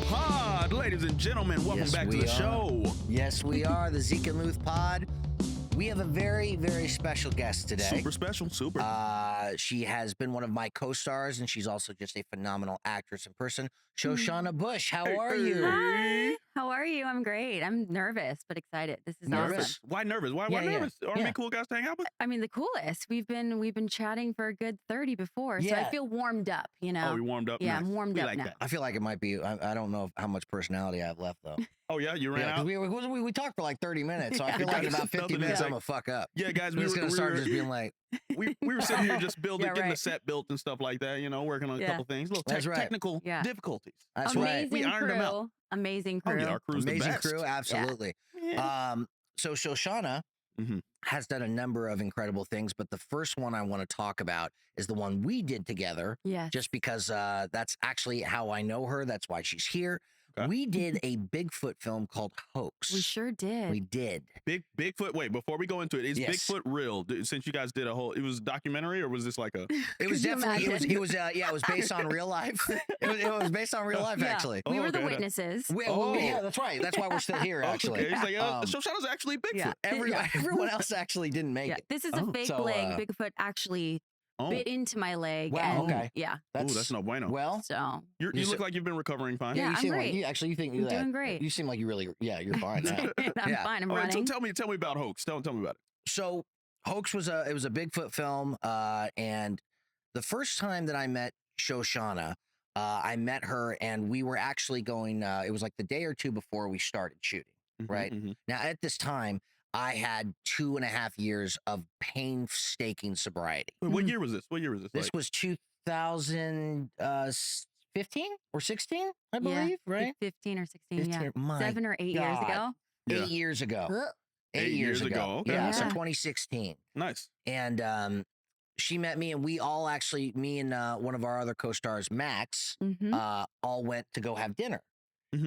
Pod, ladies and gentlemen, welcome back to the show. Yes, we are, the Zeke Luth Pod. We have a very, very special guest today. Super special, super. She has been one of my co-stars, and she's also just a phenomenal actress in person. Shoshana Bush, how are you? Hi, how are you? I'm great. I'm nervous, but excited. This is Nervous? awesome. Why nervous? Why nervous? Aren't we cool guys to hang out with? I mean, the coolest. We've been chatting for a good 30 before, so I feel warmed up, you know? Oh, you warmed up? Yeah, Nice. I'm warmed up like now. That. I feel like it might be, I don't know how much personality I have left, though. Oh, yeah? You ran out? We talked for like 30 minutes, so I feel like in about 50 minutes, I'm going to fuck up. Yeah, guys, We're just going to start just being like... We were sitting here just building, Yeah, getting the right. set built and stuff like that, you know, working on a couple things, little technical difficulties. That's amazing right. We ironed them out. Amazing crew. Oh, yeah, our crew's Amazing the best. crew, absolutely. Yeah. So Shoshana has done a number of incredible things, but the first one I want to talk about is the one we did together. Yes. Just because that's actually how I know her. That's why she's here. Okay. We did a Bigfoot film called Hoax. We sure did. We did. Bigfoot. Wait, before we go into it, is Bigfoot real? Since you guys did a whole, it was a documentary, or was this like a? It was definitely. It was based on real life. It was based on real life, actually. We were the witnesses. Yeah, that's right. That's why we're still here, actually. Okay. It's like Shoshana's actually Bigfoot. Yeah. Everyone else actually didn't make it. This is a fake leg. Bigfoot actually bit into my leg. Wow. Okay. Yeah. That's no bueno. Well, so you look like you've been recovering fine. Yeah, you I'm seem great. Like, you think I'm doing great. You seem like you really. Yeah, you're fine now. I'm fine. I'm All right, running. so tell me about Hoax. Tell me about it. So Hoax was a Bigfoot film, and the first time that I met Shoshana, I met her, and we were actually going. It was like the day or two before we started shooting. Right now, at this time, I had 2.5 years of painstaking sobriety. Wait, what year was this? This was 2015 or 16, I believe. Right, 15 or 16. 15, Yeah, my 7 or 8 years ago. 8 years ago. 8 years ago. Okay. Yeah, so 2016. Nice. And she met me, and we all actually, me and one of our other co-stars, Max, all went to go have dinner.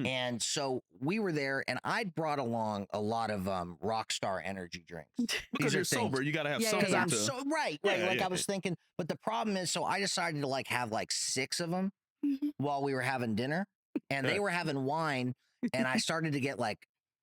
And so we were there, and I'd brought along a lot of Rockstar energy drinks. Because you're sober, you got to have something. I'm right. I was thinking, but the problem is, so I decided to have 6 of them while we were having dinner, and they were having wine, and I started to get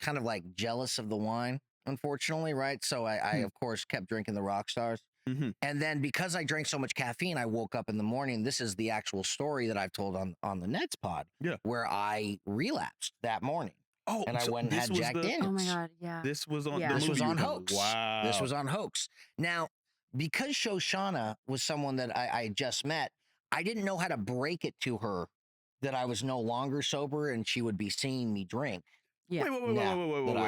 kind of jealous of the wine, unfortunately, right? So I of course kept drinking the Rockstars. And then because I drank so much caffeine, I woke up in the morning. This is the actual story that I've told on the Nets pod, where I relapsed that morning. Oh, and I went and had Jack Daniels. Oh my God, yeah. This was on Hoax. Wow. This was on Hoax. Now, because Shoshana was someone that I just met, I didn't know how to break it to her that I was no longer sober and she would be seeing me drink. Yeah.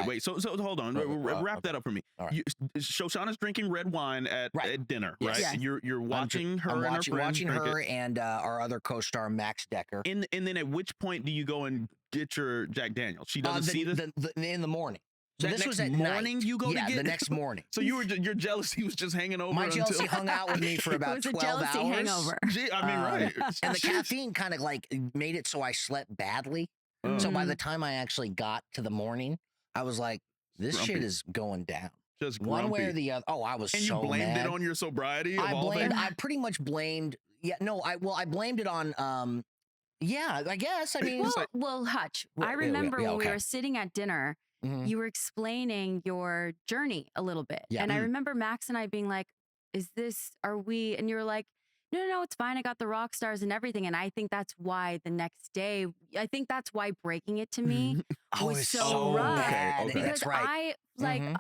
Wait. So hold on. Wrap that up for me. Right. Shoshana's drinking red wine at dinner, right? Yes. You're watching her. I'm watching her and our other co-star Max Decker. And then at which point do you go and get your Jack Daniels? She doesn't see this in the morning. So this was at morning. Night. You go to get the next morning. So your jealousy was just hanging over. My jealousy hung out with me for about 12 hours. Hangover. Gee, I mean, right. And the caffeine kind of made it so I slept badly. So by the time I actually got to the morning, I was like, this shit is going down. Just one way or the other. Oh, I was so mad. And you blamed it on your sobriety? I pretty much blamed. Yeah, no, I blamed it on. Yeah, I guess. I mean, well, Hutch, I remember when we were sitting at dinner, you were explaining your journey a little bit. Yeah. And I remember Max and I being like, are we? And you were like, no, it's fine. I got the rock stars and everything. And I think that's why the next day, breaking it to me was so rough. Okay. Because that's right. when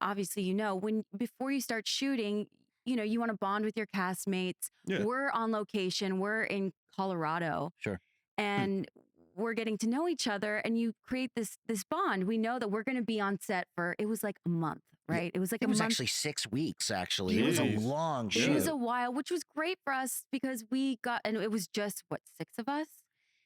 obviously, when before you start shooting, you want to bond with your castmates. Yeah. We're on location. We're in Colorado. Sure. And we're getting to know each other, and you create this bond. We know that we're going to be on set it was like a month. Right. It was like it was actually 6 weeks, actually. Jeez. It was a long shoot. It was a while, which was great for us because and it was just, 6 of us?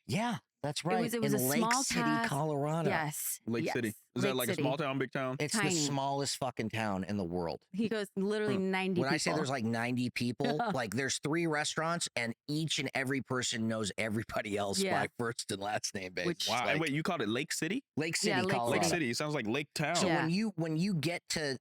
Yeah, that's right. It was in a Lake small City, cast. Colorado. Yes. Lake City. Is that like a small town, big town? It's Tiny. the smallest fucking town in the world. He goes literally 90 people. When I say there's 90 people, there's 3 restaurants and each and every person knows everybody else by first and last name basis. Wow. Wait, you called it Lake City? Lake City, Lake Colorado. Lake City. It sounds like Lake Town. So when you get to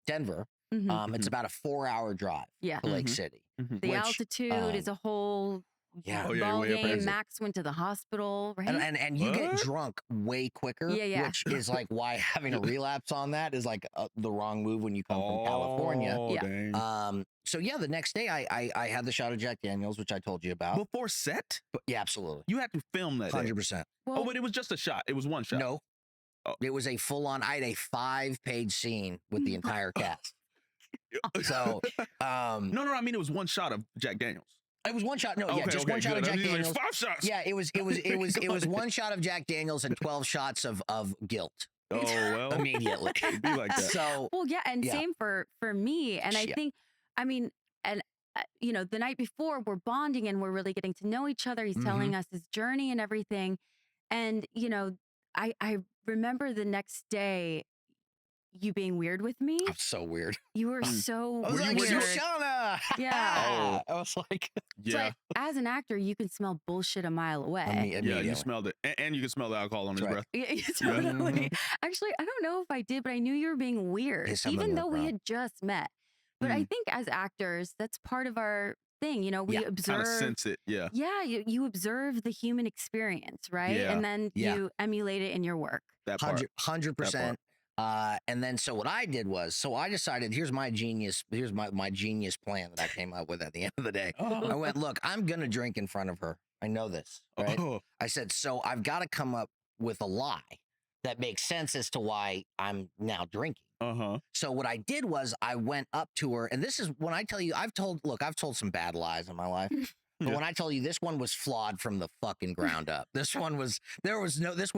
Denver, it's about a 4-hour drive to Lake City. The altitude is a whole ball game. Max went to the hospital, right? And you get drunk way quicker, which is like why having a relapse on that is like the wrong move when you come from California. Dang. So the next day I had the shot of Jack Daniels, which I told you about. Before set? Yeah, absolutely. You had to film that 100%. Well, but it was just a shot. It was one shot. No. Oh. It was a full-on, I had a 5-page scene with the entire cast. So, no, I mean, it was one shot of Jack Daniels. It was one shot. No, just one shot of Jack Daniels. Like 5 shots. Yeah, it was one shot of Jack Daniels and 12 shots of guilt. Oh, well. Immediately. It'd be like that. So, well, and same for me. And I think, I mean, and the night before we're bonding and we're really getting to know each other. He's telling us his journey and everything. And, I remember the next day you being weird with me. I'm so weird. You were so I was like, weird. Shoshana! Yeah. I was like, But as an actor, you can smell bullshit a mile away. Yeah, you smelled it. And you can smell the alcohol on his breath. Yeah, totally. Actually, I don't know if I did, but I knew you were being weird, even though we had just met. But I think as actors, that's part of our thing. We observe. Kind of sense it. Yeah. Yeah, you observe the human experience, right? Yeah. And then you emulate it in your work. That part. 100%. And then so what I did was, I decided, here's my genius plan that I came up with at the end of the day. I went, look, I'm going to drink in front of her. I know this, right? I said, so I've got to come up with a lie that makes sense as to why I'm now drinking. So what I did was I went up to her, and this is when I tell you, I've told some bad lies in my life. But when I tell you this one was flawed from the fucking ground up. This was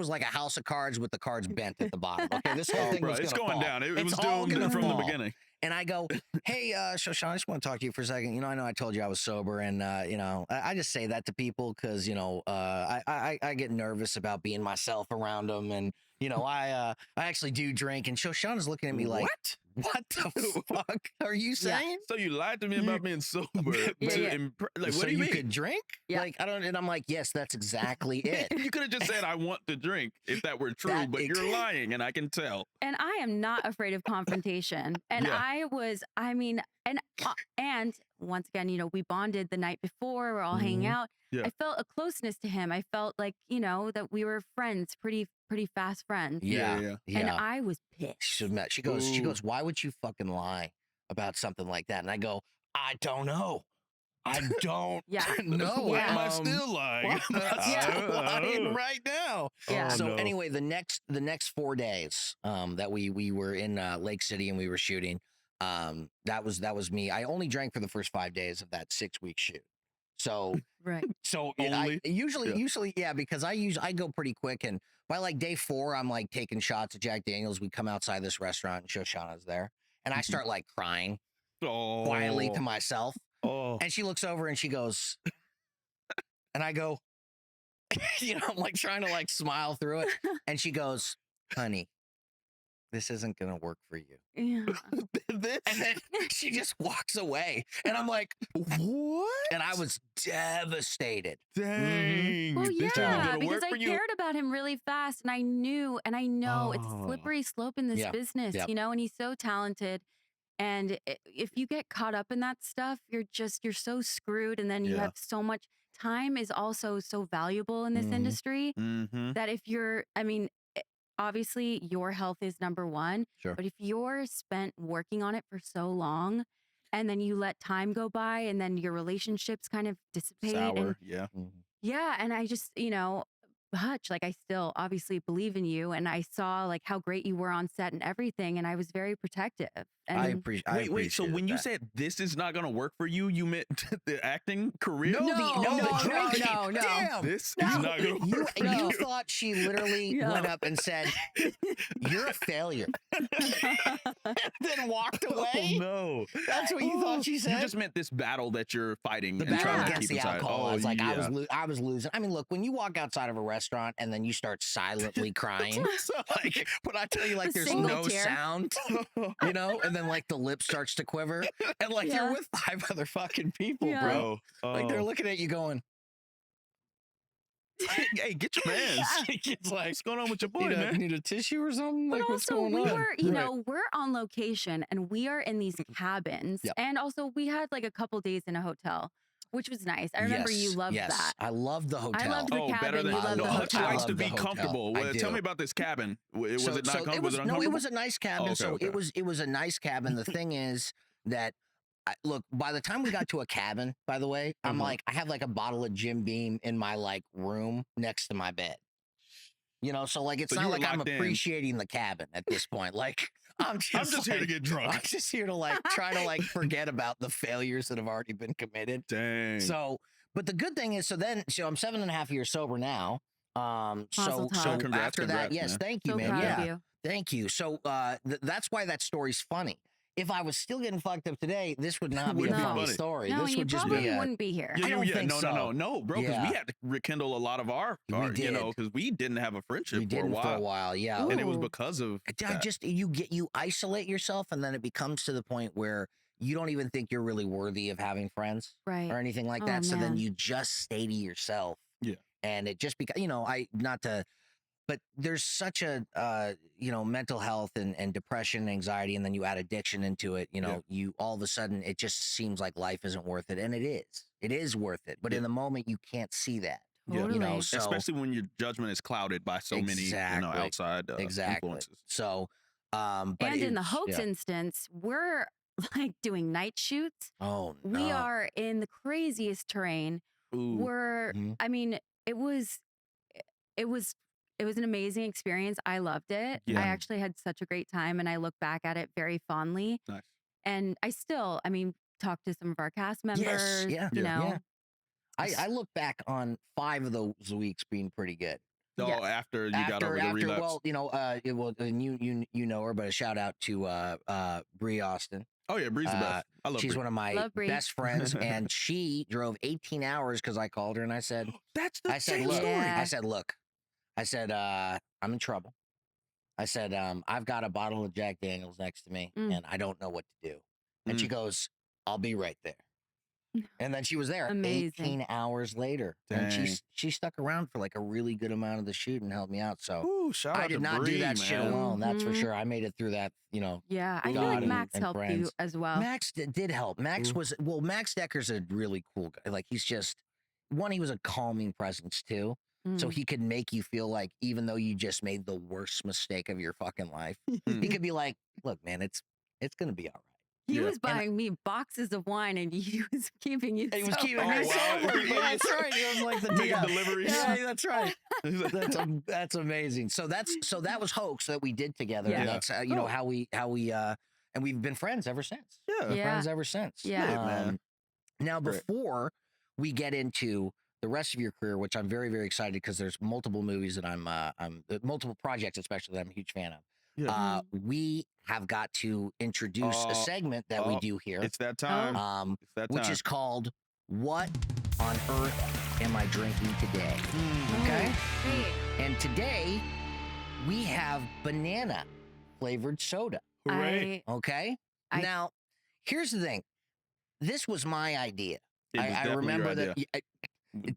like a house of cards with the cards bent at the bottom. Okay, this whole thing was going fall. Down. It was doomed from the beginning. And I go, hey, Shoshana, I just want to talk to you for a second. I know I told you I was sober, and I just say that to people because I get nervous about being myself around them, and I actually do drink. And Shoshana's looking at me like, what the fuck are you saying? So you lied to me about being sober. Like, what do you mean? Could drink? Yeah. Like, I don't, and I'm like, yes, that's exactly it. You could have just said, I want to drink if that were true, but you're lying and I can tell. And I am not afraid of confrontation. And and once again, we bonded the night before, we're all hanging out. Yeah. I felt a closeness to him. I felt like, that we were friends, pretty fast friends. Yeah. And I was pissed. She goes, why would you fucking lie about something like that? And I go, I don't know. I don't know. Why am I still lying? Lying right now. Yeah. So anyway, the next 4 days that we were in Lake City and we were shooting, that was me. I only drank for the first 5 days of that 6-week shoot. So right. So only? usually because I go pretty quick, and by like day 4 I'm like taking shots of Jack Daniels. We come outside this restaurant and Shoshana's there, and I start like crying quietly to myself. And she looks over and she goes, and I go, I'm like trying to like smile through it, and she goes, honey, this isn't gonna work for you. Yeah. And then she just walks away, and I'm like, what? And I was devastated. Dang. Well, yeah, because I cared about him really fast, and I knew, and I know it's a slippery slope in this business, and he's so talented. And if you get caught up in that stuff, you're so screwed. And then you have so much time is also so valuable in this industry that if you're, obviously your health is number one, but if you're spent working on it for so long and then you let time go by and then your relationships kind of dissipate. Sour, and I just, Hutch, like I still obviously believe in you, and I saw like how great you were on set and everything, and I was very protective. And I appreciate. Wait. So when you said this is not going to work for you, you meant the acting career? No. Damn, this is not going to work. You thought she literally went up and said, "You're a failure," and then walked away. Oh no, that's what you thought she said. You just meant this battle that you're fighting. The and battle trying against to keep the inside. alcohol. I was like, I was losing. I mean, look, when you walk outside of a restaurant and then you start silently crying, like, but I tell you, like, there's no sound, and then like the lip starts to quiver, and like you're with 5 other fucking people, bro. Like they're looking at you going, hey, get your mans. It's like, what's going on with your boy, man? Need a tissue or something? But like, what's also, going on? we're on location and we are in these cabins. And also we had like a couple days in a hotel. which was nice. I remember you loved that. I loved the hotel. I loved the cabin. Better than you loved the Hutch hotel. likes to be comfortable. Tell me about this cabin. Was it not comfortable? Was it uncomfortable? No, it was a nice cabin. It was a nice cabin. The thing is that. Look, by the time we got to a cabin, by the way, I'm like, I have like a bottle of Jim Beam in my like room next to my bed. You know, so like it's not like I'm appreciating the cabin at this point. Like I'm just like, here to get drunk. I'm just here to like try to like forget about the failures that have already been committed. Dang. So, but the good thing is, so I'm 7.5 years sober now. So after that, yes, man. Thank you, so man. Yeah, you. Thank you. So that's why that story's funny. If I was still getting fucked up today, this would not be a funny story. No, this you would just probably be wouldn't be here. I don't think no, bro, because we had to rekindle a lot of our you know, because we didn't have a friendship for a while. Yeah. And it was because of that. You isolate yourself, and then it becomes to the point where you don't even think you're really worthy of having friends or anything like that. So then you just stay to yourself. Yeah. And it just becomes, you know, but there's such a, you know, mental health and depression, anxiety, and then you add addiction into it. You know, you all of a sudden it just seems like life isn't worth it, and it is worth it. But in the moment, you can't see that. Totally. You know, so, especially when your judgment is clouded by so many, you know, outside influences. So, but in the Hoax instance, we're like doing night shoots. Oh, no. We are in the craziest terrain. We're, I mean, it was an amazing experience. I loved it. Yeah. I actually had such a great time, and I look back at it very fondly. Nice. And I still, I mean, talk to some of our cast members. Yes, you know. I look back on 5 of those weeks being pretty good. Oh, after you got over the relapse. Well, you know, and you know her, but a shout out to Bree Austin. Oh yeah, Bree's the best. I love She's Bree. one of my best friends, and she drove 18 hours because I called her and I said, I said, I'm in trouble. I said, I've got a bottle of Jack Daniels next to me, and I don't know what to do. And she goes, I'll be right there. And then she was there 18 hours later. Dang. And she stuck around for like a really good amount of the shoot and helped me out. So I did not do that shit alone. That's for sure. I made it through that, you know. Yeah, I feel like Max helped you as well. Max did help. Max Max Decker's a really cool guy. Like he's just, he was a calming presence too. So he could make you feel like, even though you just made the worst mistake of your fucking life, he could be like, look, man, it's going to be all right. He was buying me boxes of wine, and he was keeping you. He was keeping me sober. Yeah, that's right. He was like the deliveries. Yeah, that's right. That's amazing. So that was Hoax that we did together. Yeah. And that's you know how we and we've been friends ever since. Yeah, friends ever since. Yeah. Man. Now before we get into the rest of your career, which I'm very, very excited because there's multiple movies that I'm multiple projects especially that I'm a huge fan of. Yeah. We have got to introduce a segment that we do here. It's that time. Which is called "What on Earth Am I Drinking Today?" Okay. Great. And today we have banana flavored soda. Hooray. Okay. Now, here's the thing. This was my idea. I remember that it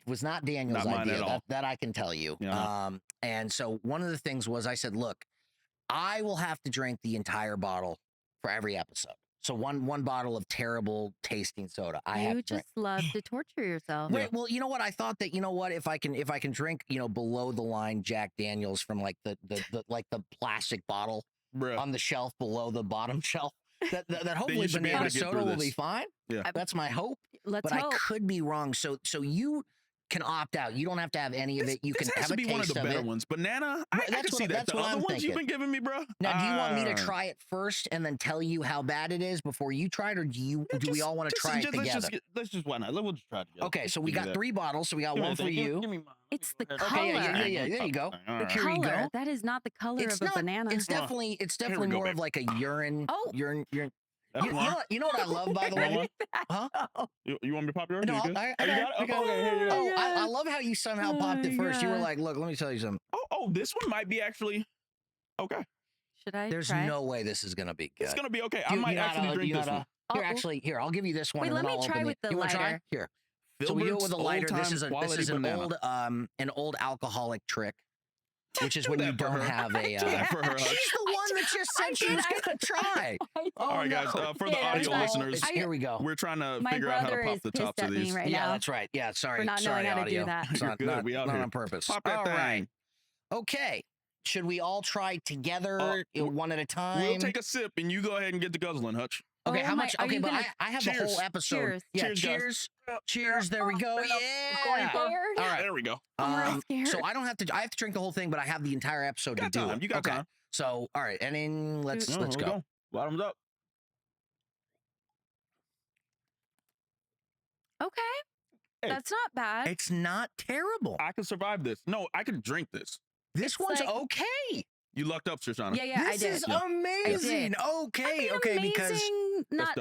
was not Daniel's idea. That I can tell you. Yeah. And so one of the things was I said, look, I will have to drink the entire bottle for every episode. So one bottle of terrible tasting soda. You just love to torture yourself. Right. Well, you know what? I thought that, you know what, if I can drink, you know, below the line Jack Daniels from like the plastic bottle on the shelf below the bottom shelf, that hopefully banana soda will be fine. Yeah. That's my hope. Let's hope. I could be wrong. So you can opt out. You don't have to have any of it. You can have a taste of it. This has to be one of the better ones. Banana, I can see that. That's the what other I'm ones thinking. you've been giving me, bro. Now, do you want me to try it first and then tell you how bad it is before you try it, or do we all want to try it together? Let's just why not? We'll just try it together. Okay, so we got 3 bottles. So we got one for you. Give me mine. It's the color. Okay, yeah. There you go. Here you go. That is not the color of a banana. It's definitely more of like a urine. Oh. Urine. You know what I love, by the way? Huh? You want me to pop yours? No, I got it. Okay, here you go. I love how you somehow popped it first. You were like, look, let me tell you something. Oh, this one might be actually okay. Should I There's try? no way this is going to be good. It's going to be okay. I might actually drink this one. Here, I'll give you this one. Wait, let me try with the lighter. Here. So we do it with a lighter. This is an old alcoholic trick. which is when you don't have a. Do that for her, Hutch. She's the one that just said she was going to try. All right, guys. For the audio listeners, here we go. We're trying to figure out how to pop the tops of these. Yeah, that's right. Yeah, sorry. For not sorry, knowing how to audio. do that. It's You're good. We out not here. on purpose. Pop that all thing. right. Okay. Should we all try together, one at a time? We'll take a sip, and you go ahead and get the guzzling, Hutch. Okay, how much? Okay, but I have the whole episode. Cheers. Yeah, cheers. Cheers. There we go. Yeah. All right. There we go. I'm scared. So I don't have to. I have to drink the whole thing, but I have the entire episode to do it. You got time. So all right, and then let's go. Bottoms up. Okay. Hey. That's not bad. It's not terrible. I can survive this. No, I can drink this. This one's okay. You lucked up, Shoshana. Yeah, I did. This is amazing. Okay, amazing, because not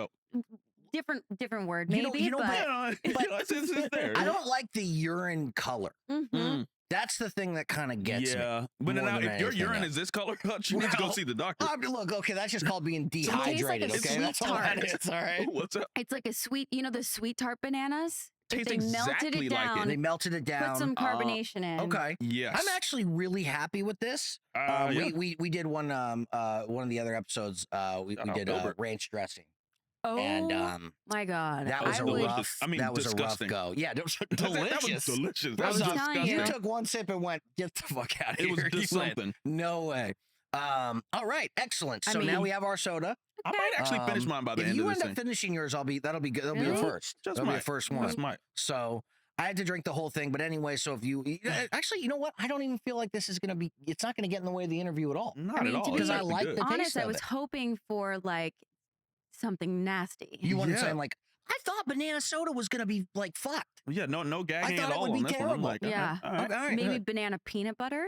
different word, maybe. But it's there. I don't like the urine color. Mm-hmm. That's the thing that kind of gets me. Yeah, but now if your urine is this color, you need to go see the doctor. Look, okay, that's just called being dehydrated. Like okay, that's all that is. All right. What's up? It's like a sweet, the sweet tart bananas. Tastes they melted exactly it down. like it. They melted it down. Put some carbonation in. Okay. Yes. I'm actually really happy with this. We did one of the other episodes. We did ranch dressing. Oh, and my God. That was rough. I mean, that was disgusting. a rough go. Yeah, it was delicious. That was delicious. That was disgusting. You took one sip and went, get the fuck out of here. It was just something. No way. All right, excellent. So now we have our soda. I might actually finish mine by the end of this If you end thing. up finishing yours, that'll be good. That'll be Really? the first. That'll be the first one. Just might. So I had to drink the whole thing, but anyway. So if you actually, you know what? I don't even feel like this is gonna be. It's not gonna get in the way of the interview at all. Not at all. Because I like the taste honest, of I was it. hoping for like something nasty. You weren't saying like, I thought banana soda was gonna be like fucked. Yeah, no gagging at all would be on this one. I'm like, Yeah. all right. Okay, all right, Maybe good. banana peanut butter.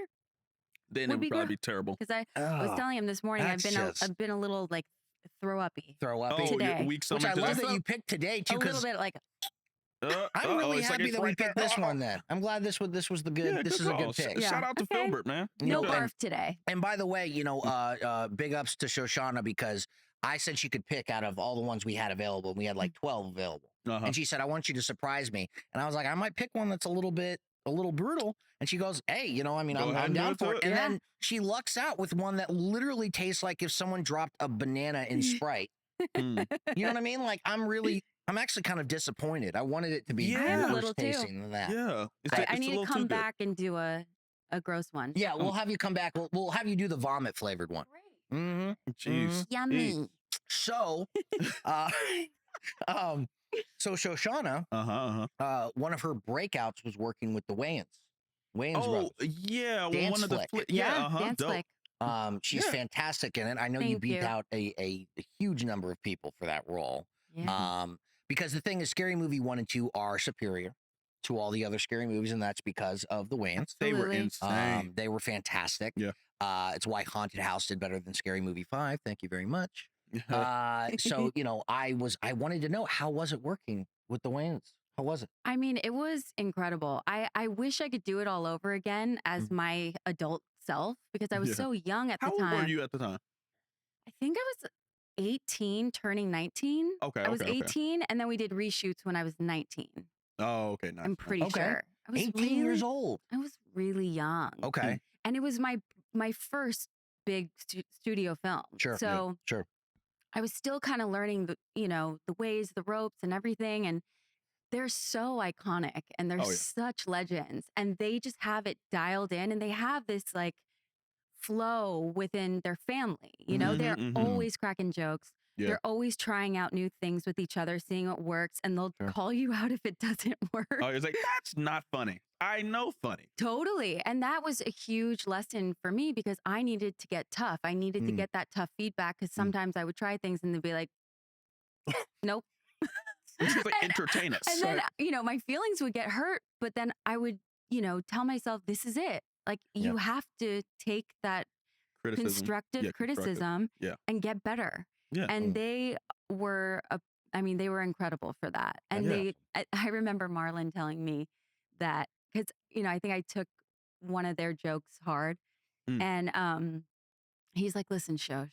Then it would probably be terrible. Because I was telling him this morning, I've been a little like throw uppy. Today. Weak Which I love that you picked today too. A little bit like. I'm really happy that we picked this one. Then I'm glad this was the good. Yeah, this is a good pick. Shout out to Filbert, man. No barf today. And by the way, big ups to Shoshana because I said she could pick out of all the ones we had available. We had like 12 available, and she said, "I want you to surprise me." And I was like, "I might pick one that's a little brutal." And she goes, "Hey, I'm down for it." And then she lucks out with one that literally tastes like if someone dropped a banana in Sprite. You know what I mean? Like I'm actually kind of disappointed. I wanted it to be worse tasting than that. Yeah. I need to come back and do a gross one. Yeah, we'll have you come back. We'll have you do the vomit flavored one. Great. Mm-hmm. Jeez. Yummy. So, so Shoshana, one of her breakouts was working with the Wayans. Brothers. Yeah, Dance one of the flick. Dance dope. flick. She's fantastic in it. I know you beat out a huge number of people for that role. Yeah. Because the thing is, Scary Movie 1 and 2 are superior to all the other scary movies, and that's because of the Wayans. They were insane. They were fantastic. Yeah. It's why Haunted House did better than Scary Movie 5. Thank you very much. So, I wanted to know, how was it working with the Wayans? How was it? I mean, it was incredible. I wish I could do it all over again as my adult self because I was so young at the time. How old were you at the time? I think I was 18, turning 19. Okay. I was 18, and then we did reshoots when I was 19. Oh, okay. Nice. I'm pretty sure. I was 18 years old. I was really young. Okay. And it was my first big studio film. Sure. So sure. I was still kind of learning the ways, the ropes and everything. And they're so iconic and they're such legends. And they just have it dialed in and they have this like flow within their family. They're always cracking jokes. Yeah. They're always trying out new things with each other, seeing what works, and they'll call you out if it doesn't work. Oh, it's like, that's not funny. I know funny. Totally. And that was a huge lesson for me because I needed to get tough. I needed to get that tough feedback because sometimes I would try things and they'd be like, nope. Just like entertain us. And then, my feelings would get hurt, but then I would, tell myself, this is it. Like, you have to take that constructive criticism and get better. Yeah. And they were, they were incredible for that. And I remember Marlon telling me that, because, I think I took one of their jokes hard. And he's like, listen, Shosh,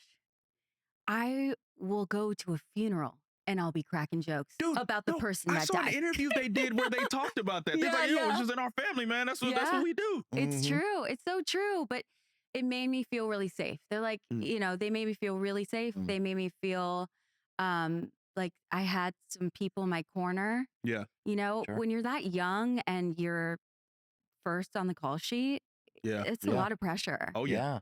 I will go to a funeral and I'll be cracking jokes about the person that died. I saw an interview they did where they talked about that. They're like, it's just in our family, man. That's what we do. It's true. It's so true. But it made me feel really safe. They're like, they made me feel really safe. They made me feel like I had some people in my corner. Yeah. When you're that young and you're first on the call sheet, it's a lot of pressure. Oh, yeah.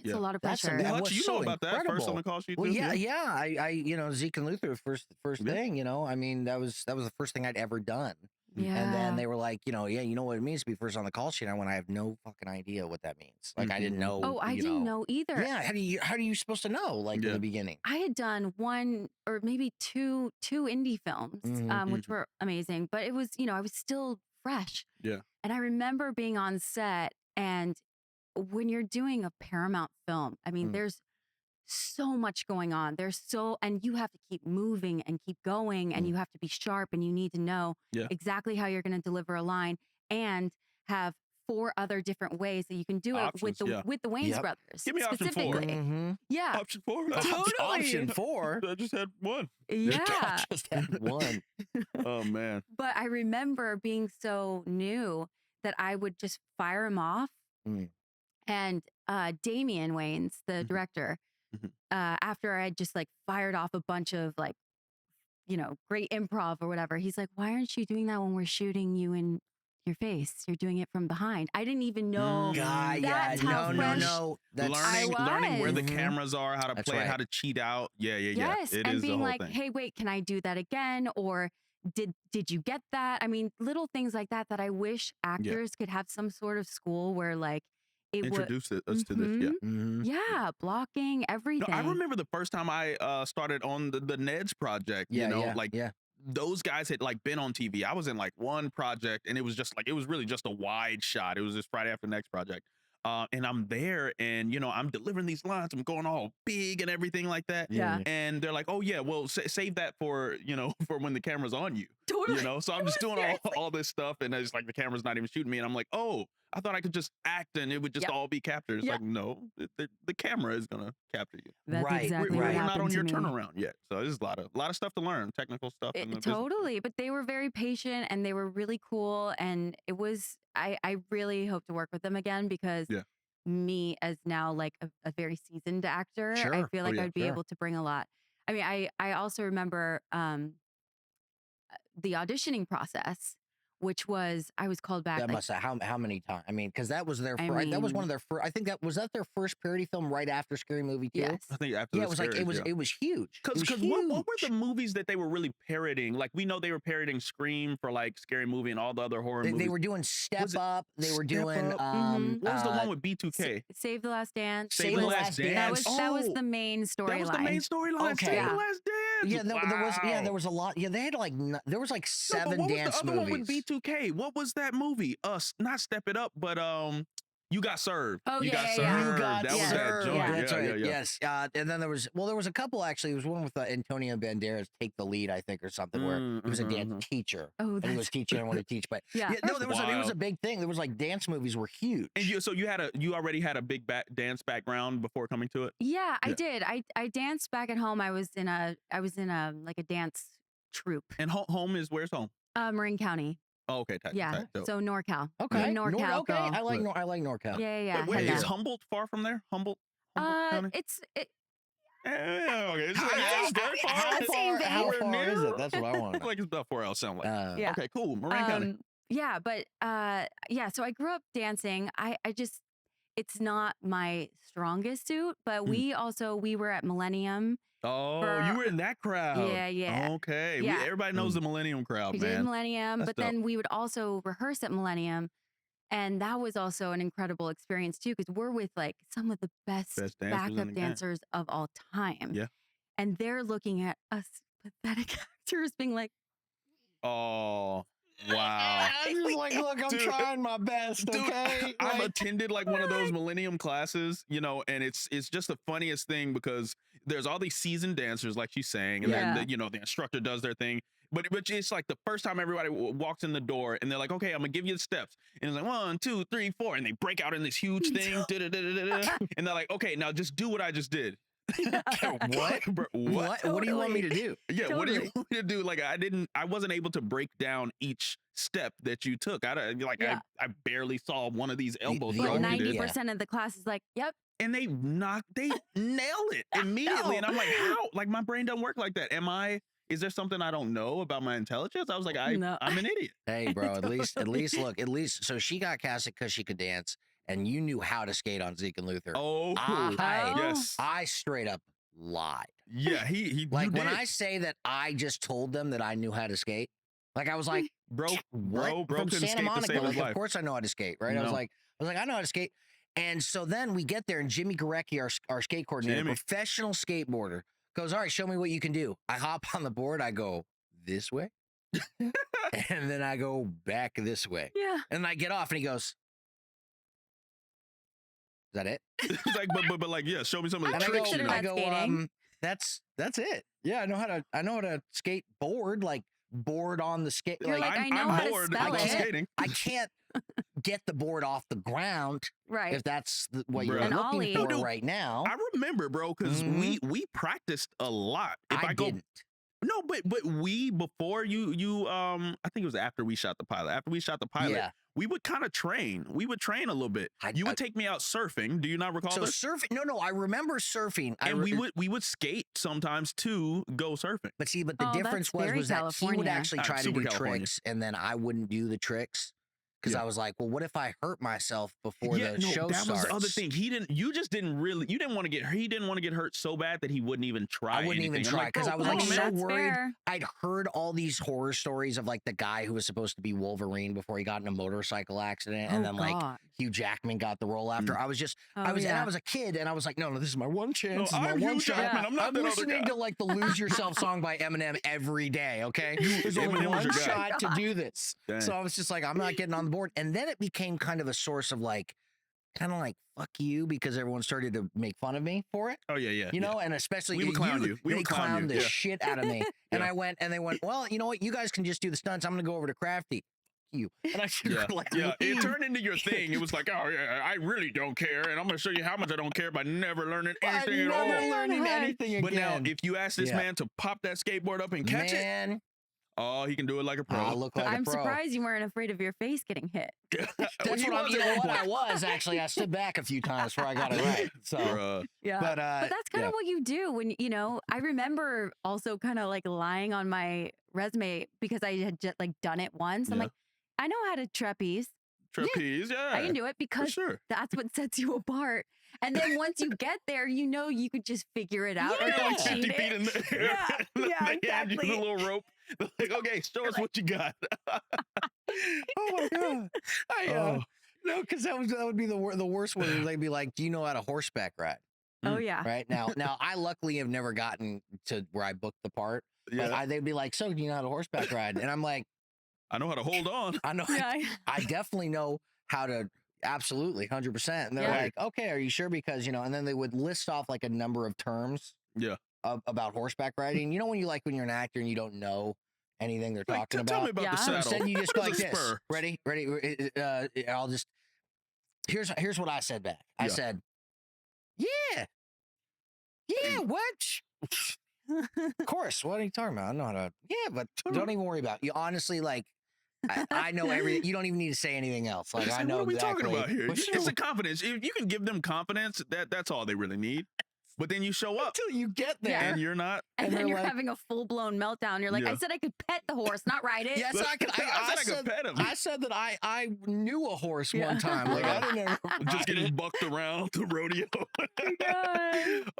It's a lot of pressure. Hutch, you know about that first on the call sheet. Well, yeah. I Zeke and Luther first thing. I mean, that was the first thing I'd ever done. Yeah. And then they were like, you know what it means to be first on the call sheet. I have no fucking idea what that means. Like, I didn't know. Oh, I didn't know either. Yeah. How are you supposed to know? Like in the beginning, I had done one or maybe two indie films, which were amazing, but it was, I was still fresh. Yeah. And I remember being on set, and when you're doing a Paramount film, I mean, there's so much going on. And you have to keep moving and keep going, and you have to be sharp, and you need to know exactly how you're going to deliver a line and have 4 other different ways that you can do it with the Wayans brothers. Give me option 4. Yeah. Option 4. Totally. Option 4. I just had one. Yeah. I just had one. Oh, man. But I remember being so new that I would just fire him off. And Damian Wayans, the director, after I just like fired off a bunch of like, great improv or whatever, he's like, why aren't you doing that when we're shooting you in your face? You're doing it from behind. I didn't even know. That's how fresh learning where the cameras are, how to play it, how to cheat out. Yes, it and is being the whole like, thing. hey, wait, can I do that again? Or did you get that? I mean, little things like that I wish actors could have some sort of school where like it introduce us to this. Yeah, blocking everything. No, I remember the first time I started on the Ned's project. Those guys had like been on TV. I was in like one project, and it was just like, it was really just a wide shot. It was just Friday After Next project. And I'm there, and I'm delivering these lines. I'm going all big and everything like that. Yeah. And they're like, "Oh yeah, well save that for for when the camera's on you." Totally. So I'm just doing all this stuff, and it's like the camera's not even shooting me, and I'm like, "Oh, I thought I could just act and it would just all be captured." It's like, no, the camera is gonna capture you. That's exactly what we're not on your me. turnaround yet, so there's a lot of stuff to learn, technical stuff. Totally, but they were very patient and they were really cool, and it was. I really hope to work with them again because me as now like a very seasoned actor, I feel like I'd be able to bring a lot. I mean, I also remember the auditioning process, which was I was called back. That must have how many times? I mean, because that was their that was one of their first. I think that was their first parody film right after Scary Movie 2. Yes. I think after it was like it was huge. Because what were the movies that they were really parodying? Like we know they were parodying Scream for like Scary Movie and all the other horror movies. They were doing Step Up. They were doing what was the one with B2K? Save the Last Dance. Save the Last Dance. That was the main storyline. That was the main storyline. Okay. Save the Last Dance. Yeah, there was a lot. Yeah, they had like there was like 7 what dance was the other movies. one with B2K? What was that movie? Not Step It Up, but You Got Served. Oh, You Got yeah, Served. You Got That was that Served. joint. Yeah, that's right. Yeah. Yes. And then there was a couple actually. There was one with Antonio Banderas, Take the Lead, I think, or something, where he was a dance teacher. Oh, and he was teaching and wanted to teach. But no, it was a big thing. There was like dance movies were huge. And you already had a big dance background before coming to it? Yeah, I did. I danced back at home. I was in a like a dance troupe. And home is where's home? Marin County. Oh, okay. Yeah. So NorCal. Okay. NorCal. Okay. I like NorCal. Yeah. Wait, is Humboldt far from there? Humboldt County? Okay. It's very far. How far is it? That's what I want. Like it's about 4 hours. Sound like. Yeah. Okay, cool. Marin County. Yeah, but so I grew up dancing. I just it's not my strongest suit, but we were at Millennium. Oh, you were in that crowd. Yeah. Okay. Yeah. Everybody knows the Millennium crowd, we man. did Millennium, That's but then we would also rehearse at Millennium. And that was also an incredible experience too, because we're with like some of the best backup dancers of all time. Yeah. And they're looking at us pathetic actors being like, oh, wow. I was like, look, I'm trying my best, okay? I've attended like one of those Millennium classes, and it's just the funniest thing because there's all these seasoned dancers, like she's saying, and then the instructor does their thing. But it's like the first time everybody walks in the door and they're like, okay, I'm gonna give you the steps. And it's like 1, 2, 3, 4. And they break out in this huge thing. And they're like, okay, now just do what I just did. What? What? Totally. What do you want me to do? Yeah, totally. What do you want me to do? Like, I wasn't able to break down each step that you took. I barely saw one of these elbows. But 90% of the class is like, yep. And they nail it immediately. And I'm like, how? Like, my brain doesn't work like that. Is there something I don't know about my intelligence? I was like, I'm an idiot. Hey, bro, at least, so she got casted because she could dance. And you knew how to skate on Zeke and Luther. Yes. I straight up lied. Yeah, he like when I say that I just told them that I knew how to skate. Like I was like, bro from Santa Monica. Like, of course I know how to skate, right? No. I was like, I know how to skate. And so then we get there, and Jimmy Gorecki, our skate coordinator, professional skateboarder, goes, all right, show me what you can do. I hop on the board. I go this way, and then I go back this way. Yeah. And I get off, and he goes, is that it? He's like, but like, yeah, show me some of the tricks. I go, that's it. Yeah, I know how to skate board, like board on the skate. You're like, I know how to spell it. I can't get the board off the ground, right? If that's what you're looking for right now. I remember, bro, because we practiced a lot. I didn't. No, but we before you I think it was after we shot the pilot. After we shot the pilot, we would kind of train. We would train a little bit. You would take me out surfing. Do you not recall this? Surfing? No, I remember surfing. And we would skate sometimes to go surfing. But see, the difference was that he would actually try to do tricks, and then I wouldn't do the tricks. Because I was like, well, what if I hurt myself before the show starts? That was the other thing. He didn't want to get hurt so bad that he wouldn't even try. I wouldn't even try because I was like so worried. I'd heard all these horror stories of like the guy who was supposed to be Wolverine before he got in a motorcycle accident, and then like Hugh Jackman got the role after. I was a kid, and I was like, no, this is my one chance. No, I'm Hugh Jackman. I'm not listening to like the "Lose Yourself" song by Eminem every day. Okay, there's only one shot to do this. Dang. So I was just like, I'm not getting on the board. And then it became kind of a source of like, fuck you, because everyone started to make fun of me for it. Oh yeah. You know, and especially we would clown you. They clowned the shit out of me. And I went, and they went, well, you know what? You guys can just do the stunts. I'm going to go over to Crafty. You. And I should it turned into your thing. It was like, oh yeah, I really don't care, and I'm going to show you how much I don't care by never learning anything at all. Never learning anything again. But now, if you ask this man to pop that skateboard up and catch it. Oh, he can do it like a pro. I'm surprised you weren't afraid of your face getting hit. That's what I was, actually. I stood back a few times before I got it right. So, yeah. But that's kind of what you do when, I remember also kind of like lying on my resume because I had just like done it once. I'm like, I know how to trapeze. I can do it because that's what sets you apart. And then once you get there, you could just figure it out or don't cheat 50 feet in the air. Yeah, exactly. You the little rope. Like, okay, show us what you got. Oh my god! No, because that would be the worst one. They'd be like, "Do you know how to horseback ride?" Oh yeah. Right now, I luckily have never gotten to where I booked the part. But they'd be like, "So, do you know how to horseback ride?" And I'm like, "I know how to hold on. I know. I definitely know how to." Absolutely, 100%. And they're like, "Okay, are you sure?" Because and then they would list off like a number of terms. Yeah. About horseback riding. You know when you're an actor and you don't know anything they're talking about? Tell me about the saddle. Instead you just go like this. Ready? I'll just here's what I said back. I said, yeah, what? Of course. What are you talking about? I know how to. Yeah, but don't even worry about it. You honestly like. I know everything. You don't even need to say anything else. Like I know. What are we talking about here? It's the confidence. If you can give them confidence, that's all they really need. But then you show up until you get there, and you're not. And then you're having a full blown meltdown. You're like, I said I could pet the horse, not ride it. Yes, I could. I said I could pet him. I said that I knew a horse one time. Like I didn't ever just getting bucked around the rodeo.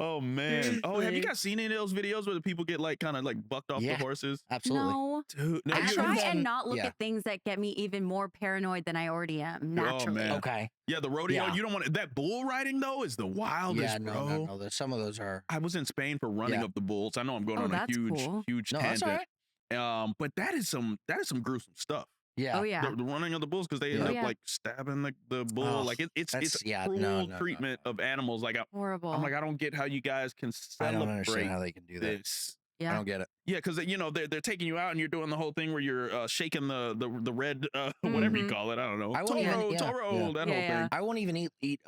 Oh man. Oh, have you guys seen any of those videos where the people get like kind of like bucked off the horses? Absolutely. No. Dude, I try and not look at things that get me even more paranoid than I already am naturally. Oh, man. Okay. Yeah, the rodeo. You don't want that bull riding though is the wildest, bro. No. Some of those are. I was in Spain for running up the bulls. I know I'm going on a huge tangent. That's all right. But that is some gruesome stuff. Yeah. Oh yeah. The running of the bulls because they end up like stabbing the bull. Like it's cruel treatment of animals. Like horrible. I'm like, I don't get how you guys can celebrate. I don't understand how they can do this. Yeah. I don't get it. Yeah, because they're taking you out and you're doing the whole thing where you're shaking the red whatever you call it. I don't know. Toro, that whole thing. I won't even eat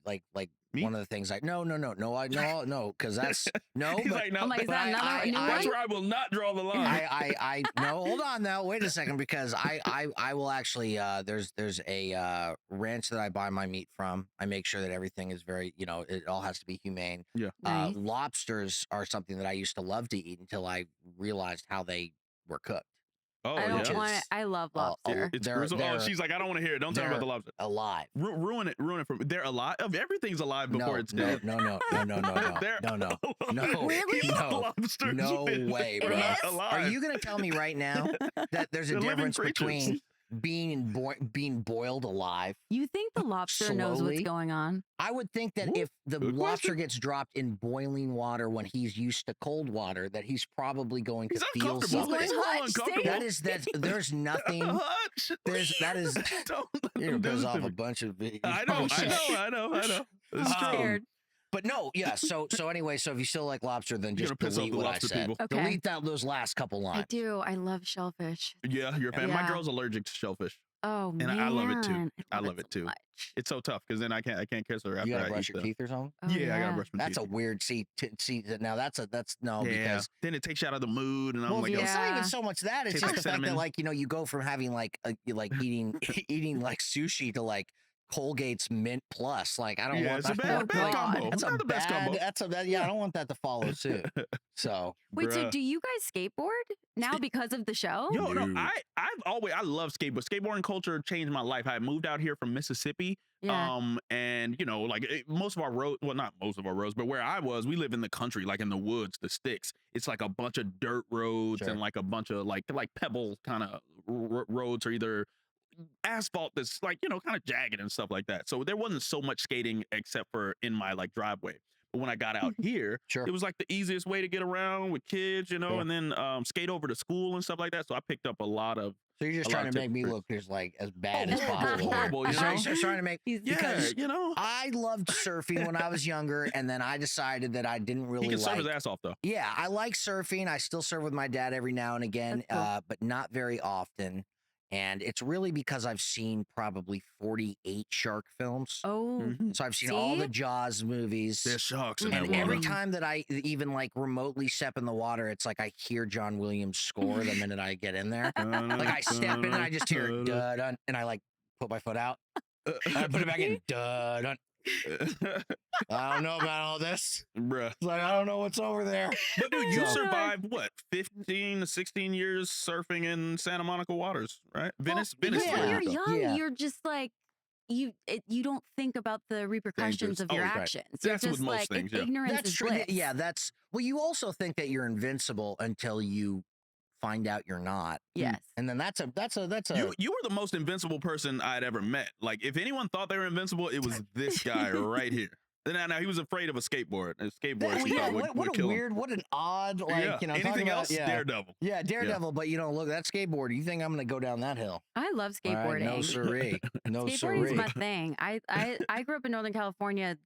like meat? One of the things no, because that's no. He's like, no, I'm like, is that that's where I will not draw the line. I no, hold on now, wait a second, because I will actually there's a ranch that I buy my meat from. I make sure that everything is very, it all has to be humane. Yeah. Nice. Lobsters are something that I used to love to eat until I realized how they were cooked. Oh, I don't want it. I love lobster. She's like, I don't want to hear it. Don't tell me about the lobster. Alive. Ruin it for me. They're alive. Everything's alive before it's dead. No. Really? Lobsters. No way, bro. Are you gonna tell me right now that there's a difference between being boiled alive? You think the lobster knows what's going on? I would think that if the lobster gets dropped in boiling water when he's used to cold water, that he's probably going to feel something. There's nothing. It goes off a bunch of videos. I know. It's true. But no, yeah. So anyway, so if you still like lobster, then just delete what I said. Okay. Delete those last couple lines. I do. I love shellfish. Yeah, you're a fan. My girl's allergic to shellfish. Oh man, and I love it too. I love it too. Much. It's so tough because then I can't kiss her after you gotta I brush eat your teeth or something. Oh, I gotta brush my teeth. That's a weird now that's because then it takes you out of the mood, and I'm like, it's not even so much that. It's just the fact that you go from having eating like sushi to like Colgate's Mint Plus. Like, I don't want that. Bad combo. That's not the best combo. I don't want that to follow suit. So wait, so do you guys skateboard now because of the show? Yo, no, I love skateboard. Skateboarding culture changed my life. I moved out here from Mississippi. Yeah. And most of our roads, well, not most of our roads, but where I was, we live in the country, like in the woods, the sticks. It's like a bunch of dirt roads and like a bunch of like pebble kind of roads, or either asphalt that's like, kind of jagged and stuff like that. So there wasn't so much skating except for in my like driveway. But when I got out here, it was like the easiest way to get around with kids, and then skate over to school and stuff like that. So I picked up a lot of. So you're just trying to make me look just like as bad as possible. Horrible, You're trying to make because I loved surfing when I was younger, and then I decided that I didn't really. He can surf his ass off though. Yeah, I like surfing. I still surf with my dad every now and again, but not very often. And it's really because I've seen probably 48 shark films. Oh, so I've seen all the Jaws movies. There's sharks in and every time that I even like remotely step in the water, it's like I hear John Williams' score the minute I get in there. Like I step in and I just hear dun, and I like put my foot out. And I put it back in dun. I don't know about all this, bruh. It's like, I don't know what's over there. But dude, you survived what, 15 to 16 years surfing in Santa Monica waters, right? Venice. When you're young, you're just like you don't think about the repercussions of your actions. That's just with most things. Ignorance that's is true. bliss. Yeah, that's you also think that you're invincible until you find out you're not. Yes. And then that's a you were the most invincible person I'd ever met. Like if anyone thought they were invincible, it was this guy right here. Now he was afraid of a skateboard. What an odd, anything else, Daredevil. Yeah, Daredevil. But look, that skateboard. You think I'm going to go down that hill? I love skateboarding. Right, no siree. Skateboarding is my thing. I grew up in Northern California,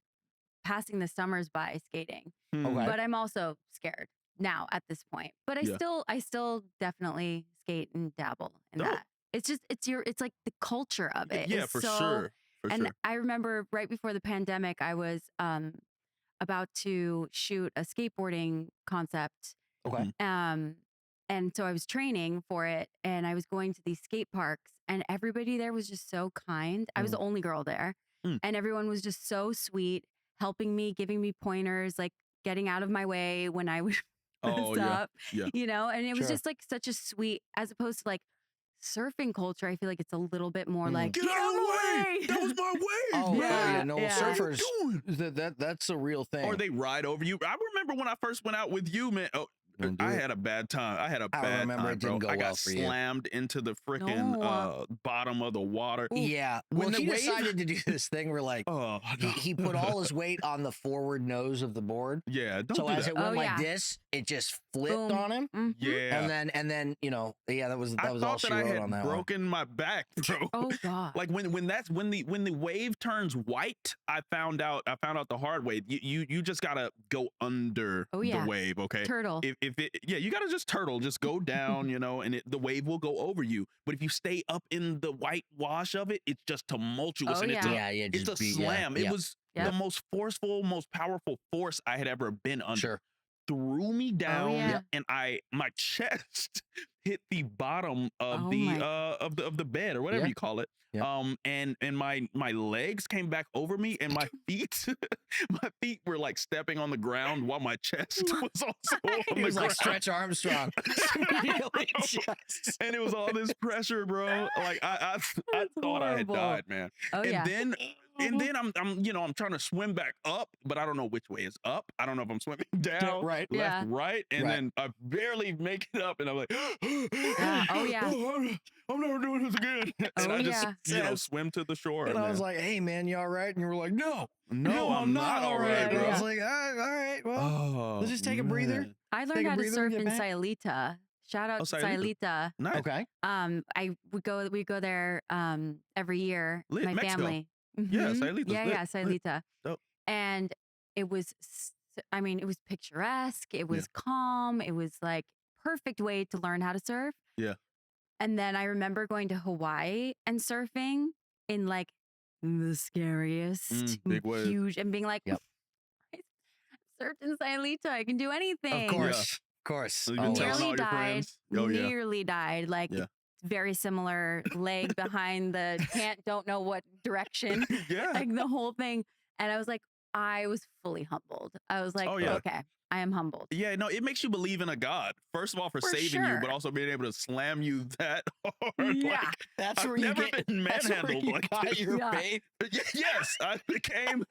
passing the summers by skating, but I'm also scared now at this point. But I still definitely skate and dabble in that. It's just it's like the culture of it. Yeah, for sure. I remember right before the pandemic, I was about to shoot a skateboarding concept. Okay. And so I was training for it, and I was going to these skate parks, and everybody there was just so kind. I was the only girl there, and everyone was just so sweet, helping me, giving me pointers, like getting out of my way when I would mess up, and it was just like such a sweet, as opposed to like surfing culture. I feel like it's a little bit more like, get out of the way. That was my way. Surfers, that's a real thing. Or they ride over you. I remember when I first went out with you, man. I had a bad time. I remember it didn't go well. I got slammed into the freaking bottom of the water. Yeah. Well, he decided to do this thing where like he put all his weight on the forward nose of the board. Yeah. So as it went like this, it just flipped on him. Mm-hmm. Yeah. And then that was all she wrote on that. I had broken my back, bro. Oh god. Like when the wave turns white, I found out the hard way. You just gotta go under the wave. Okay. Turtle. If you gotta just turtle, just go down, and the wave will go over you. But if you stay up in the white wash of it, it's just tumultuous, and it's a slam. It was the most forceful, most powerful force I had ever been under. Sure. Threw me down, and my chest hit the bottom of the bed, or whatever you call it. And my legs came back over me, and my feet were like stepping on the ground while my chest was also on the ground. Like Stretch Armstrong. And it was all this pressure, bro. Like I thought I had died, man. And then I'm trying to swim back up, but I don't know which way is up. I don't know if I'm swimming down, left, right, and then I barely make it up, and I'm like, I'm never doing this again. And I just swim to the shore. And I was like, hey man, you all right? And you were like, no, I'm not all right, bro. I was like, all right, well, let's just take a breather. I learned how to surf in Sailita. Shout out to Sailita. Nice. Okay. We go there every year. My Mexico. Family. Yeah, Sailita. Yeah, Sailita. Dope. And it was, it was picturesque. It was calm. It was like perfect way to learn how to surf. Yeah. And then I remember going to Hawaii and surfing in like the scariest, big wave, huge, and being like, I surfed in Sailita. I can do anything. Of course. So Nearly died. Like. Yeah. Very similar leg behind the don't know what direction. Like the whole thing. And I was like, I was fully humbled. I was like, okay, I am humbled. Yeah, no, it makes you believe in a God. First of all, for saving you, but also being able to slam you that hard. Yeah, like, that's where I've never been manhandled like got your faith. Yes, I became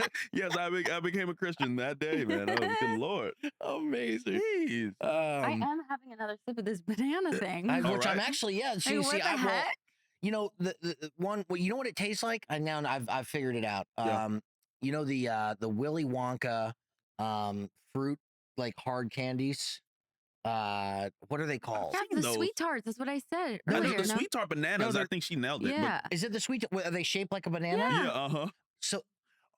a Christian that day, man. Oh, good Lord. Amazing. I am having another sip of this banana thing. Which I'm actually, See, what the heck? The one, you know what it tastes like? I've figured it out. You know the Willy Wonka fruit, like hard candies. What are they called? The sweet tarts. That's what I said earlier. The sweet tart bananas. I think she nailed it. Yeah. Is it the sweet? Are they shaped like a banana? Yeah. So.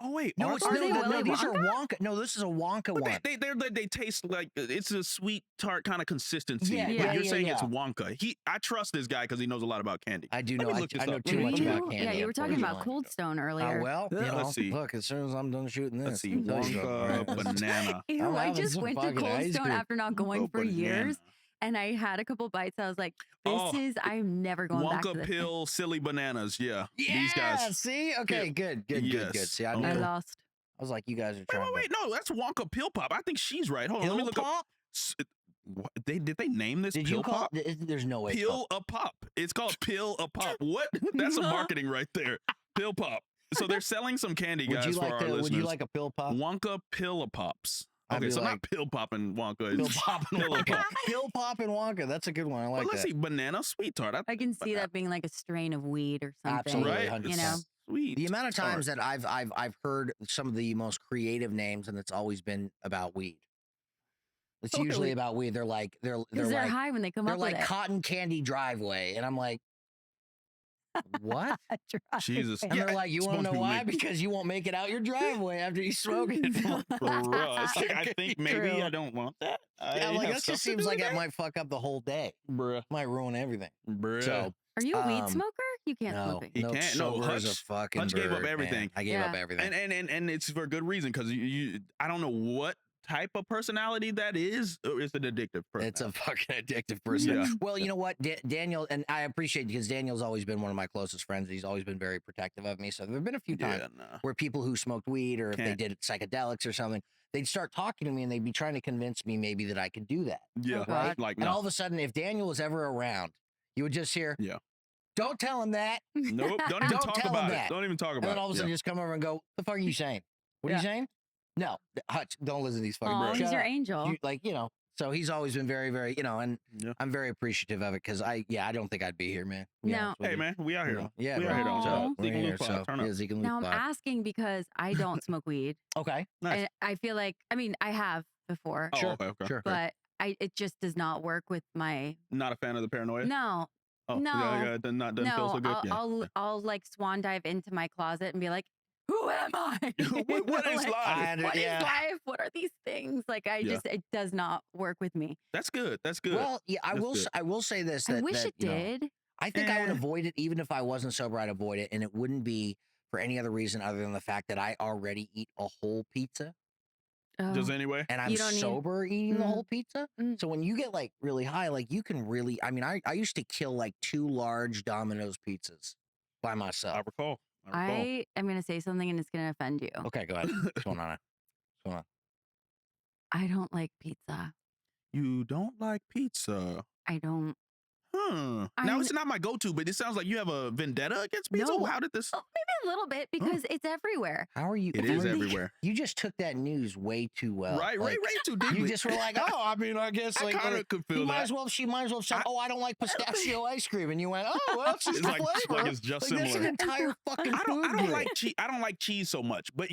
Oh wait, no, these are Wonka. No, this is a Wonka one. They taste like it's a sweet tart kind of consistency. You're saying it's Wonka. I trust this guy because he knows a lot about candy. I do know. I know too much about candy. Yeah, you were talking about Cold Stone earlier. Let's see. Look, as soon as I'm done shooting this, let's see. Wonka banana. I just went to Cold Stone after not going for years. And I had a couple bites. I was like, I'm never going back to this. Wonka pill, silly bananas. Yeah. These guys. See? Okay, good. See, I lost. I was like, you guys are trying. Wait. No, that's Wonka Pill Pop. I think she's right. Hold on. Let me look up. Did they name this Pill Pop? There's no way. Pill a Pop. It's called Pill a Pop. What? That's a marketing right there. Pill Pop. So they're selling some candy, guys, for our listeners. Would you like a Pill Pop? Wonka Pill Pops. Okay, so not Pill Pop and Wonka. Pill Pop and Wonka. Pill Pop and Wonka. That's a good one. I like that. Let's see, banana sweet tart. I can see that being like a strain of weed or something. Absolutely, right? You know, sweet. The amount of times that I've heard some of the most creative names, and it's always been about weed. It's usually about weed. They're like they're like high when they come up with it. They're like cotton candy driveway, and I'm like, what? Jesus. And they're like, you want to know why? Because you won't make it out your driveway after you smoke it. It's like, I think maybe I don't want that. That just seems like it might fuck up the whole day. Bruh. Might ruin everything. Bruh. So, are you a weed smoker? You can't smoke it. He can't. No, Hutch gave up everything. Man. I gave up everything. And it's for good reason, because I don't know what type of personality that is. It's an addictive person. It's a fucking addictive person. Yeah. Well, you know what, Daniel, and I appreciate it because Daniel's always been one of my closest friends. He's always been very protective of me. So there have been a few times where people who smoked weed, or if they did psychedelics or something, they'd start talking to me and they'd be trying to convince me maybe that I could do that. Yeah. Right. Like, and all of a sudden, if Daniel was ever around, you would just hear, don't tell him that. Nope. Don't even talk about it. Don't even talk about it. And then all of a sudden, just come over and go, the fuck are you saying? What are you saying? No, Hutch, don't listen to these fucking birds. He's your angel. So he's always been very, very, and I'm very appreciative of it because I don't think I'd be here, man. No. Hey, man, we out here. Yeah, we out here. So we're here. So Zeke Luth now I'm asking because I don't smoke weed. Okay. Nice. And I feel like, I have before. Oh, okay. Sure. But it just does not work with my. Not a fan of the paranoia? No. Oh, no. Doesn't feel so good. I'll like swan dive into my closet and be like, who am I? what is life? What is life? What are these things? Like it does not work with me. That's good. That's good. Well, yeah, I will say this. I wish it did. I think I would avoid it even if I wasn't sober. I'd avoid it, and it wouldn't be for any other reason other than the fact that I already eat a whole pizza. Just anyway, and I'm sober eating the whole pizza. So when you get like really high, like you can really. I mean, I used to kill like 2 large Domino's pizzas by myself. I recall. I am going to say something and it's going to offend you. Okay, go ahead. What's going on? What's going on? I don't like pizza. You don't like pizza? I don't. Now, it's not my go-to, but it sounds like you have a vendetta against pizza. No. How did this? Oh, maybe a little bit because it's everywhere. How are you? It is everywhere. You just took that news way too well. Right, way too deeply. You just were like, oh, I mean, I guess I like kind of could feel that. She might as well say, oh, I don't like pistachio ice cream, and you went, oh, well, it's just it's like flavor. it's just like, similar. That's an entire fucking food group. I don't like cheese so much, but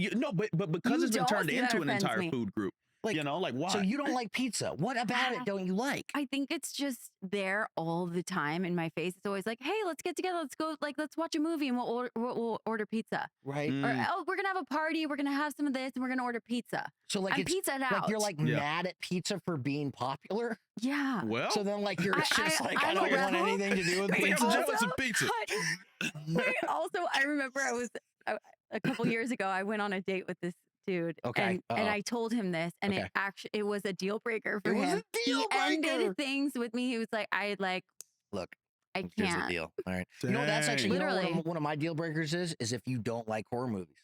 but because it's been turned into an entire food group. Like, why? So you don't like pizza. What about it don't you like? I think it's just there all the time in my face. It's always like, hey, let's get together. Let's go, let's watch a movie and we'll order pizza. Right. Or, oh, we're going to have a party. We're going to have some of this and we're going to order pizza. So like, pizza it out. Like you're like mad at pizza for being popular? Yeah. Well. So then like, you're just like, I don't want anything to do with pizza. I'm jealous of pizza. Also, I remember a couple years ago, I went on a date with this dude. Okay. And I told him this, and it was a deal breaker for him. Was a deal breaker. He ended things with me. He was like, look, I can't. Here's the deal. All right. Dang. You know, that's actually literally one of my deal breakers is if you don't like horror movies.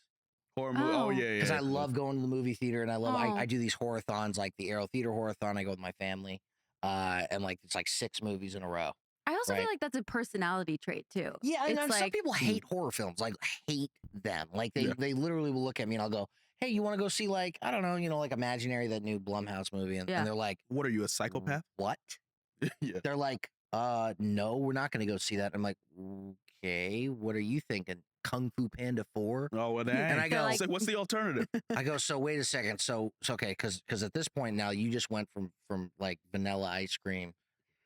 Horror movie. Oh yeah. Because I love going to the movie theater, and I do these horror-thons, like the Arrow Theater Horror-thon. I go with my family, and like it's like 6 movies in a row. I also feel like that's a personality trait too. Yeah, I know, some people hate horror films, like hate them. Like they literally will look at me and I'll go, hey, you want to go see like, I don't know, like Imaginary, that new Blumhouse movie? And they're like, what are you, a psychopath? What? Yeah. They're like, no, we're not going to go see that. I'm like, okay, what are you thinking? Kung Fu Panda 4? Oh, well, dang. And I go, so what's the alternative? I go, so wait a second. So okay, because at this point now you just went from like vanilla ice cream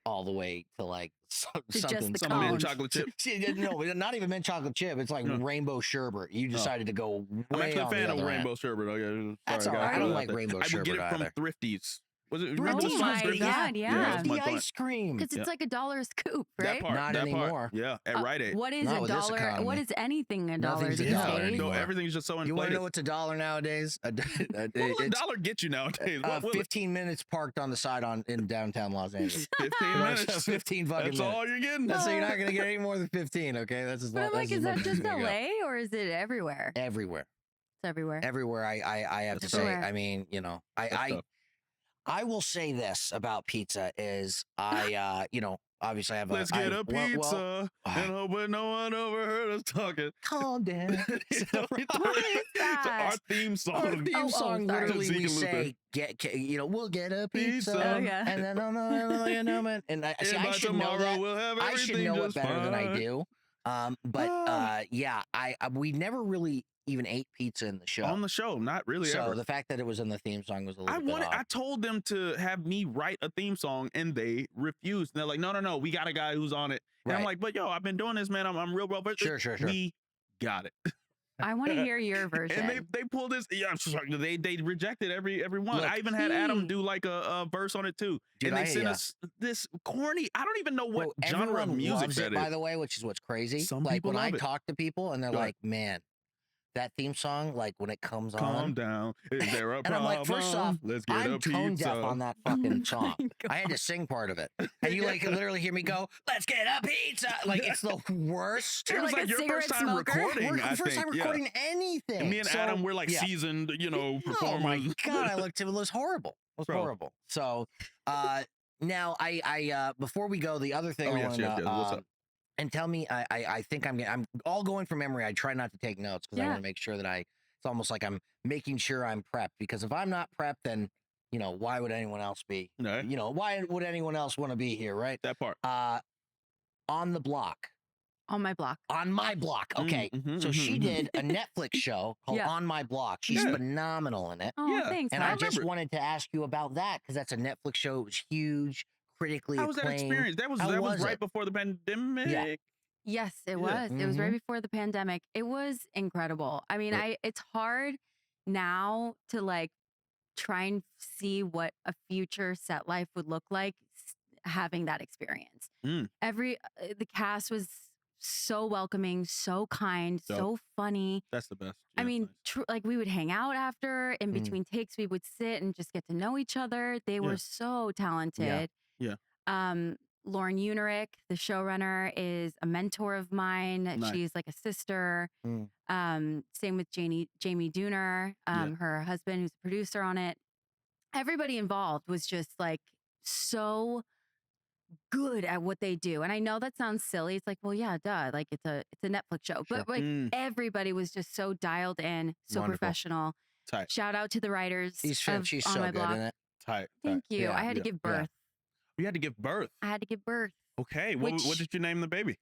all the way to like something mint chocolate chip. No, not even mint chocolate chip. It's like rainbow sherbet. You decided to go way I'm actually a fan of rainbow end. sherbet. Okay, that's all right. I don't like rainbow sherbet. I would get it from either. Thrifties. Was it? Oh my God, yeah. The ice cream. Because it's like $1 a scoop, right? That part, not anymore. Yeah, at Rite Aid. What is $1? What is anything $1 these days? No, everything's just so inflated. You want to know what's $1 nowadays? What does $1 get you nowadays? 15 minutes parked on the side in downtown Los Angeles. 15 minutes. 15 fucking minutes. That's all you're getting. So you're not going to get any more than 15, okay? That's as long. But I'm like, is that just LA or is it everywhere? Everywhere. It's everywhere. Everywhere. I have to say. I mean, I will say this about pizza is obviously I have Let's get a pizza and hope no one overheard us talking. Calm down. What is that? So our theme song. Our theme song literally we say we'll get a pizza. And then and I should know that. We'll have I should know it better than I do. We never really even ate pizza in the show. On the show, not really. So ever. The fact that it was in the theme song was a little bit odd. I told them to have me write a theme song, and they refused. And they're like, no, we got a guy who's on it. And I'm like, but I've been doing this, man. I'm real well. Sure. We got it. I want to hear your version. And they pulled this. Yeah, they rejected every one. Look, I even had Adam do like a verse on it too. Dude, and they sent us this corny. I don't even know what genre of everyone music loves that it, by the way, which is what's crazy. Some like people when I love it. talk to people and they're like, man, that theme song, like when it comes on. Calm down. Is there a problem? And I'm like, first off, let's get I'm a tone pizza. deaf on that fucking song. I had to sing part of it. And you like literally hear me go, let's get a pizza. Like it's the worst. It was like your first time recording, first time recording anything. And me and Adam were like seasoned, performers. Oh my God, I looked at it. It was horrible. It was horrible. So now I before we go, the other thing I want to what's up? And tell me, I think I'm all going from memory. I try not to take notes because I want to make sure that it's almost like I'm making sure I'm prepped, because if I'm not prepped, then, why would anyone else be? No. Why would anyone else want to be here, right? That part. On the block. On my block. On my block. Okay. So she did a Netflix show called On My Block. She's phenomenal in it. Oh, thanks. And I just wanted to ask you about that because that's a Netflix show. It was huge. Critically How was that acclaimed. experience? That was right before the pandemic. Yeah. Yes, it was. It was right before the pandemic. It was incredible. I mean, it's hard now to like try and see what a future set life would look like having that experience. The cast was so welcoming, so kind, so funny. That's the best. I mean, like we would hang out after, in between takes, we would sit and just get to know each other. They were so talented. Yeah. Lauren Unerick, the showrunner, is a mentor of mine. Nice. She's like a sister. Same with Jamie Dooner, her husband, who's a producer on it. Everybody involved was just like so good at what they do. And I know that sounds silly. It's like, well, yeah, duh. Like it's a Netflix show. But like everybody was just so dialed in, so professional. Tight. Shout out to the writers. She's on so my good blog. in it. Tight. Thank you. I had to give birth. You had to give birth. I had to give birth. Okay. What did you name the baby?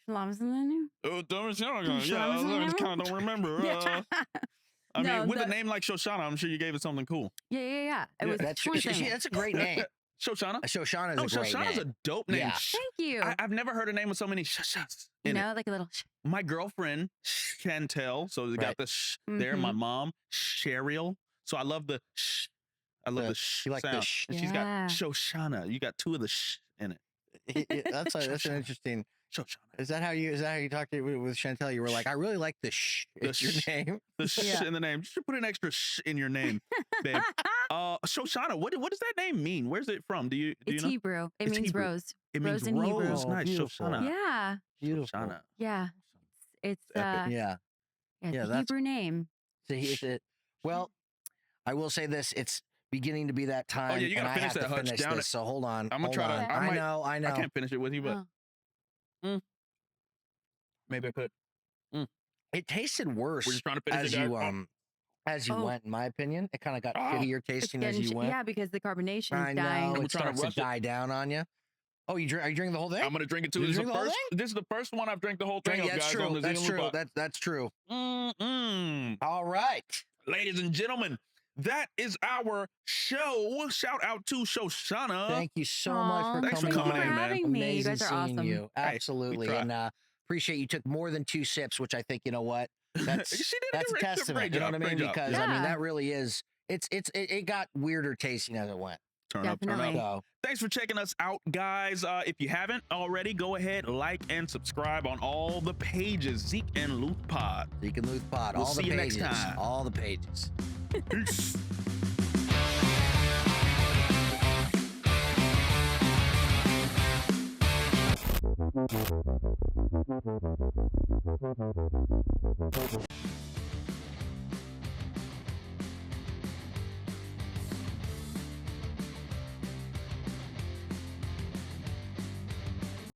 Oh, I kind of don't remember. I mean, with a name like Shoshana, I'm sure you gave it something cool. Yeah. It was that's a great name. Shoshana? Shoshana is a great Shoshana's name. a dope name. Yeah. Thank you. I've never heard a name with so many shas. You know, like a little My girlfriend, Chantel, so they got the there. My mom, Cheryl. So I love the sh. I love the sh you like sound. the sh. And she's got Shoshana. You got two of the sh in it. That's an interesting. Shoshana. Is that how you talked to with Chantel? You were like, I really like the sh. It's your name. The sh in the name. You should put an extra sh in your name, babe. Shoshana. What does that name mean? Where's it from? Do you know? Hebrew. It means Hebrew. rose. It means rose in Hebrew. Oh, nice. Beautiful. Shoshana. Yeah. Beautiful. Shoshana. Yeah. It's yeah, the Hebrew name. Well, I will say this. It's beginning to be that time. Oh yeah, you gotta finish that Hutch down this, so hold on. I'm gonna try to. I know. I can't finish it with you, but maybe I could. It tasted worse. We're just trying to finish as you went. In my opinion, it kind of got shittier tasting as you went. Yeah, because the carbonation is dying. I know. It starts to die down on you. Oh, are you drinking the whole thing? I'm gonna drink it too. This is the first one I've drank the whole thing. That's true. That's true. All right, ladies and gentlemen. That is our show. Shout out to Shoshana. Thank you so much for coming in, man. Amazing you guys are seeing awesome. you. Absolutely. And appreciate you took more than 2 sips, which I think, you know what? That's a testament. You know what I mean? Because I mean, that really is, it got weirder tasting as it went. Turn up. Thanks for checking us out, guys. If you haven't already, go ahead, like and subscribe on all the pages. Zeke and Luth Pod. Zeke and Luth Pod. We'll all see the you pages. Next time. All the pages. Peace.